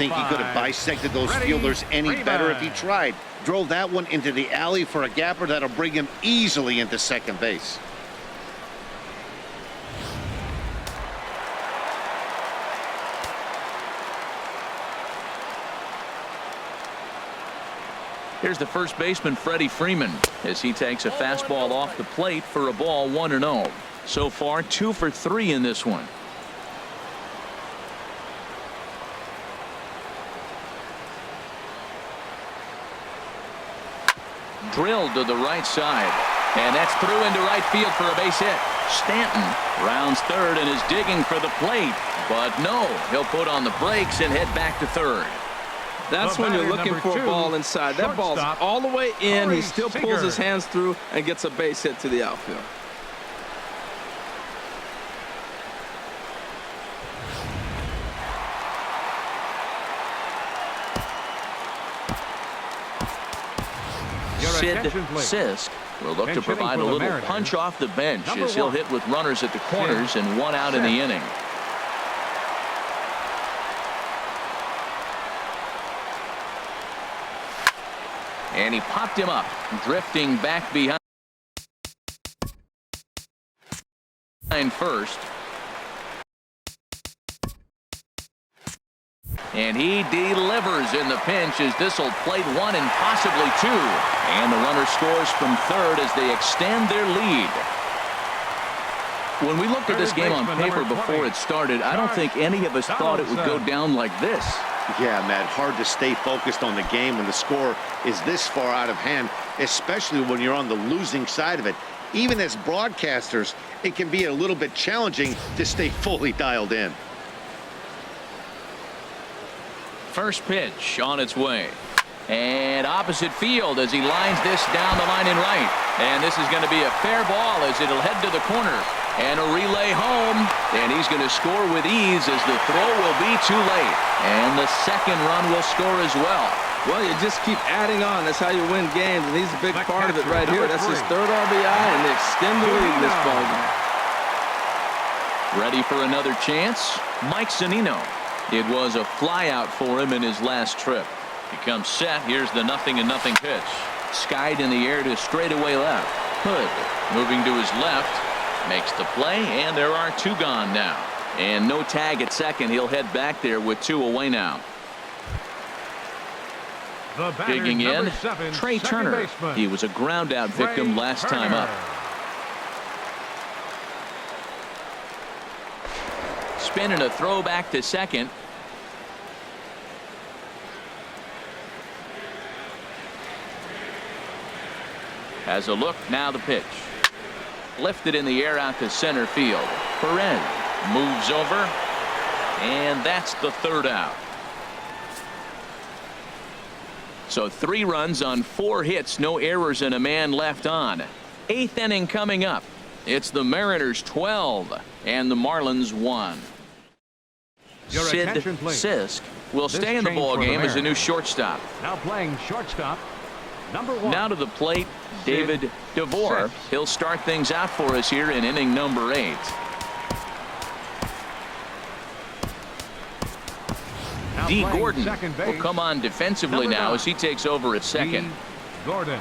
think he could have bisected those fielders any better if he tried. Drove that one into the alley for a gapper that'll bring him easily into second base. Here's the first baseman, Freddie Freeman, as he takes a fastball off the plate for a ball, 1-0. So far, 2 for 3 in this one. Drilled to the right side, and that's through into right field for a base hit. Stanton rounds third and is digging for the plate, but no, he'll put on the brakes and head back to third. That's when you're looking for a ball inside. That ball's all the way in. He still pulls his hands through and gets a base hit to the outfield. Sid Sisk will look to provide a little punch off the bench as he'll hit with runners at the corners and 1 out in the inning. And he popped him up, drifting back behind first. And he delivers in the pinch as this will plate 1 and possibly 2. And the runner scores from third as they extend their lead. When we looked at this game on paper before it started, I don't think any of us thought it would go down like this. Yeah, Matt, hard to stay focused on the game when the score is this far out of hand, especially when you're on the losing side of it. Even as broadcasters, it can be a little bit challenging to stay fully dialed in. First pitch on its way. And opposite field as he lines this down the line in right. And this is going to be a fair ball as it'll head to the corner. And a relay home. And he's going to score with ease as the throw will be too late. And the second run will score as well. Well, you just keep adding on. That's how you win games. And he's a big part of it right here. That's his third RBI, and they extend the lead in this ballgame. Ready for another chance? Mike Zunino. It was a flyout for him in his last trip. He comes set. Here's the 0-0 pitch. Skied in the air to straightaway left. Hood moving to his left. Makes the play, and there are 2 gone now. And no tag at second. He'll head back there with 2 away now. Digging in, Trey Turner. He was a ground out victim last time up. Spinning a throw back to second. Has a look, now the pitch. Lifted in the air out to center field. Perez moves over, and that's the 3rd out. So 3 runs on 4 hits, no errors, and a man left on. 8th inning coming up. It's the Mariners 12 and the Marlins 1. Sid Sisk will stay in the ball game as a new shortstop. Now playing shortstop, number 1. Now to the plate, David DeVore. He'll start things out for us here in inning number 8. D. Gordon will come on defensively now as he takes over at second. Gordon.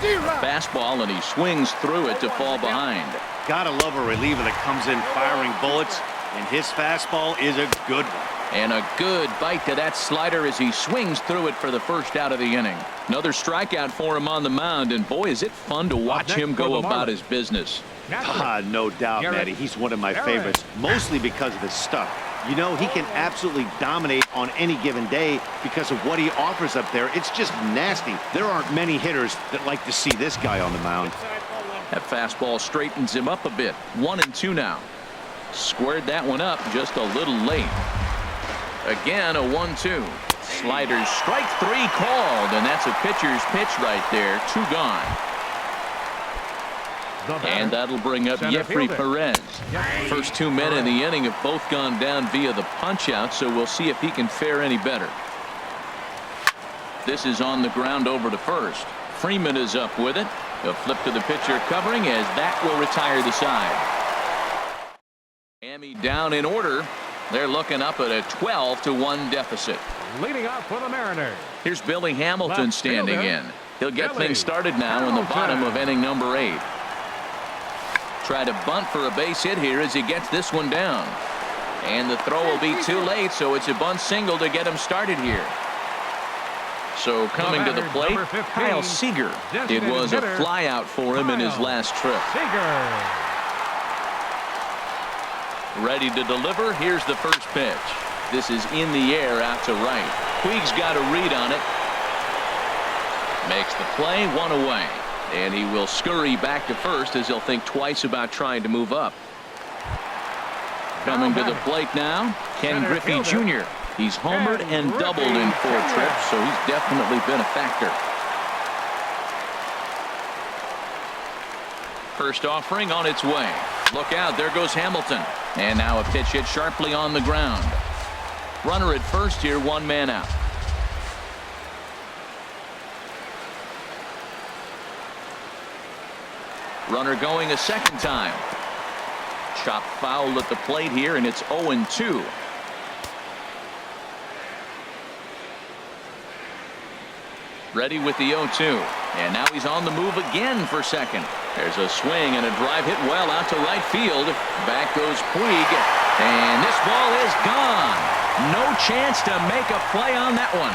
Fastball, and he swings through it to fall behind. Gotta love a reliever that comes in firing bullets, and his fastball is a good one. And a good bite to that slider as he swings through it for the first out of the inning. Another strikeout for him on the mound, and boy, is it fun to watch him go about his business. No doubt, Matty. He's one of my favorites, mostly because of his stuff. You know, he can absolutely dominate on any given day because of what he offers up there. It's just nasty. There aren't many hitters that like to see this guy on the mound. That fastball straightens him up a bit. 1-2 now. Squared that one up just a little late. Again, a 1-2. Sliders, strike 3 called, and that's a pitcher's pitch right there. 2 gone. And that'll bring up Jeffrey Perez. First 2 men in the inning have both gone down via the punch out, so we'll see if he can fare any better. This is on the ground over to first. Freeman is up with it. A flip to the pitcher covering as that will retire the side. Miami down in order. They're looking up at a 12-1 deficit. Leading off for the Mariners. Here's Billy Hamilton Left standing fielder, in. He'll get Billy things started now in the bottom of inning number 8. Try to bunt for a base hit here as he gets this one down. And the throw will be too late, so it's a bunt single to get him started here. So coming to the plate, number 15, Kyle Seager. It was a flyout for him in his last trip. Seager. Ready to deliver. Here's the first pitch. This is in the air out to right. Puig's got a read on it. Makes the play, 1 away. And he will scurry back to first as he'll think twice about trying to move up. Coming to the plate now, Ken Griffey Jr. He's homered and doubled in 4 trips, so he's definitely been a factor. First offering on its way. Look out, there goes Hamilton. And now a pitch hit sharply on the ground. Runner at first here, 1 man out. Runner going a second time. Chop foul at the plate here, and it's 0-2. Ready with the 0-2. And now he's on the move again for second. There's a swing and a drive hit well out to right field. Back goes Puig. And this ball is gone. No chance to make a play on that one.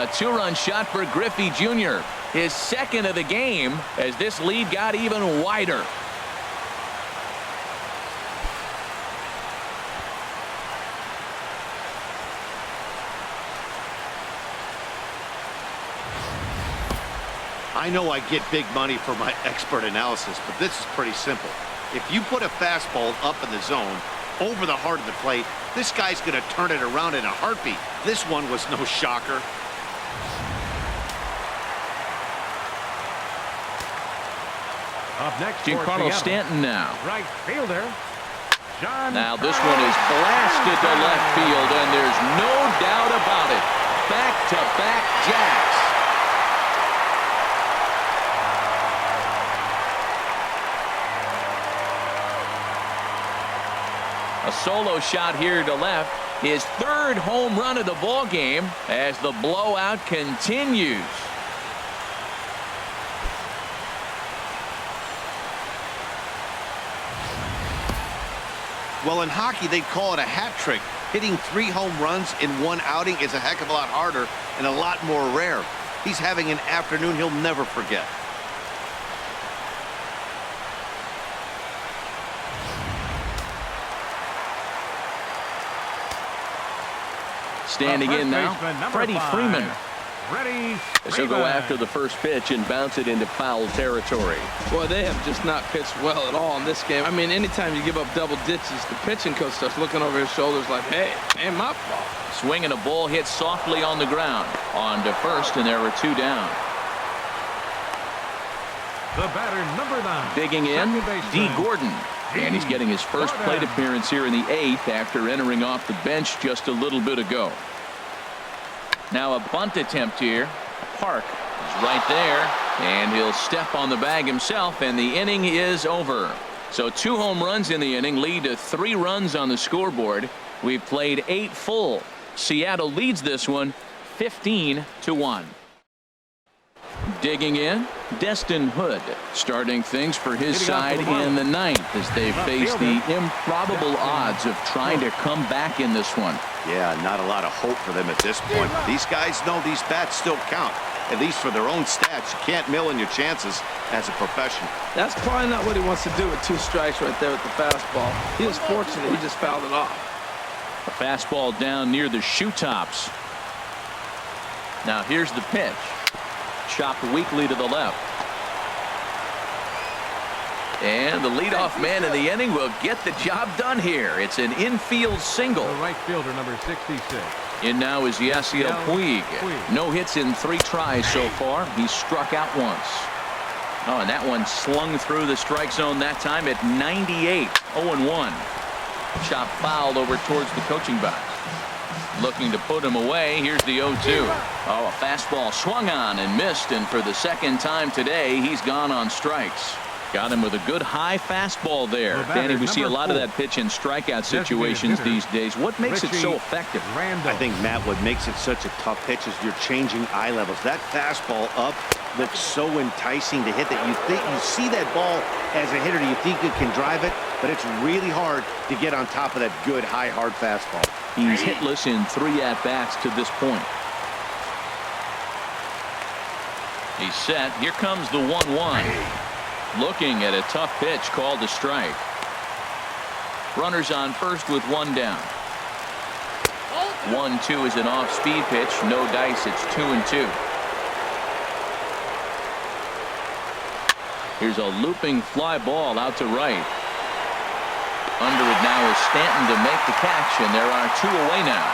A 2-run shot for Griffey Jr. His second of the game as this lead got even wider. I know I get big money for my expert analysis, but this is pretty simple. If you put a fastball up in the zone over the heart of the plate, this guy's going to turn it around in a heartbeat. This one was no shocker. Up next, Giancarlo Stanton now. Right fielder, John. Now this one is blasted to left field, and there's no doubt about it. Back-to-back jacks. A solo shot here to left. His 3rd home run of the ball game as the blowout continues. Well, in hockey, they'd call it a hat trick. Hitting 3 home runs in 1 outing is a heck of a lot harder and a lot more rare. He's having an afternoon he'll never forget. Standing in now, Freddie Freeman. As he'll go after the first pitch and bounce it into foul territory. Boy, they have just not pitched well at all in this game. I mean, anytime you give up double ditches, the pitching coach starts looking over his shoulders like, hey, ain't my fault. Swinging a ball hit softly on the ground. On to first, and there were 2 down. The batter, number 9. Digging in, D. Gordon. And he's getting his first plate appearance here in the 8th after entering off the bench just a little bit ago. Now a bunt attempt here. Park is right there, and he'll step on the bag himself, and the inning is over. So 2 home runs in the inning lead to 3 runs on the scoreboard. We've played 8 full. Seattle leads this one 15-1. Digging in, Destin Hood starting things for his side in the 9th as they face the improbable odds of trying to come back in this one. Yeah, not a lot of hope for them at this point. But these guys know these bats still count, at least for their own stats. You can't mill in your chances as a professional. That's probably not what he wants to do with 2 strikes right there with the fastball. He was fortunate he just fouled it off. A fastball down near the shoe tops. Now here's the pitch. Chopped weakly to the left. And the leadoff man in the inning will get the job done here. It's an infield single. The right fielder, number 66. In now is Yasiel Puig. No hits in 3 tries so far. He struck out once. Oh, and that one slung through the strike zone that time at 98. 0-1. Chop foul over towards the coaching box. Looking to put him away. Here's the 0-2. Oh, a fastball swung on and missed, and for the 2nd time today, he's gone on strikes. Got him with a good high fastball there. Danny, we see a lot of that pitch in strikeout situations these days. What makes it so effective? I think, Matt, what makes it such a tough pitch is you're changing eye levels. That fastball up looks so enticing to hit that you see that ball as a hitter, you think you can drive it, but it's really hard to get on top of that good high hard fastball. He's hitless in 3 at-bats to this point. He's set. Here comes the 1-1. Looking at a tough pitch called a strike. Runners on first with 1 down. 1-2 is an off-speed pitch. No dice. It's 2-2. Here's a looping fly ball out to right. Under it now is Stanton to make the catch, and there are 2 away now.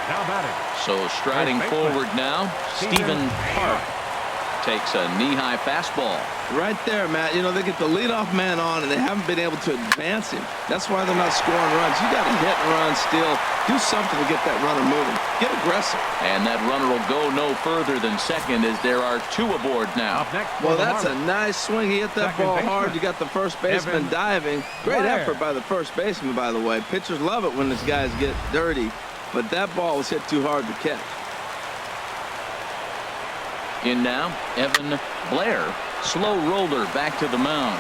Now batting. So striding forward now, Stephen Park takes a knee-high fastball. Right there, Matt. You know, they get the leadoff man on, and they haven't been able to advance him. That's why they're not scoring runs. You got to hit and run still. Do something to get that runner moving. Get aggressive. And that runner will go no further than second as there are 2 aboard now. Up next, well, that's a nice swing. He hit that ball hard. You got the first baseman diving. Great effort by the first baseman, by the way. Pitchers love it when these guys get dirty. But that ball was hit too hard to catch. In now, Evan Blair. Slow roller back to the mound.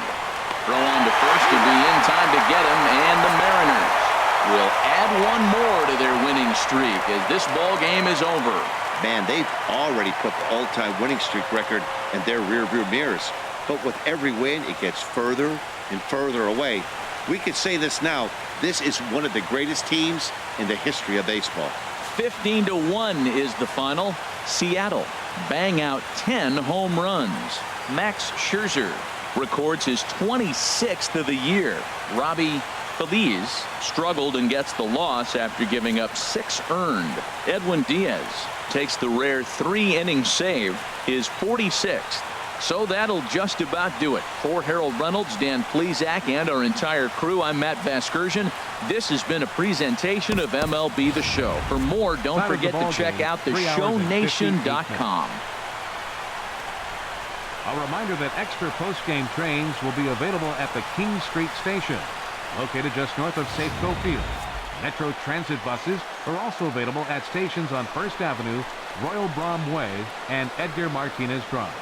Throw on to first to be in time to get him, and the Mariners will add 1 more to their winning streak as this ball game is over. Man, they've already put the all-time winning streak record in their rearview mirrors. But with every win, it gets further and further away. We could say this now. This is one of the greatest teams in the history of baseball. 15-1 is the final. Seattle bang out 10 home runs. Max Scherzer records his 26th of the year. Robbie Feliz struggled and gets the loss after giving up 6 earned. Edwin Diaz takes the rare 3-inning save, his 46th. So that'll just about do it. For Harold Reynolds, Dan Plesac, and our entire crew, I'm Matt Vasgersian. This has been a presentation of MLB The Show. For more, don't forget to check out theshownation.com. A reminder that extra post-game trains will be available at the King Street Station, located just north of Safeco Field. Metro Transit buses are also available at stations on First Avenue, Royal Brom Way, and Edgar Martinez Drive.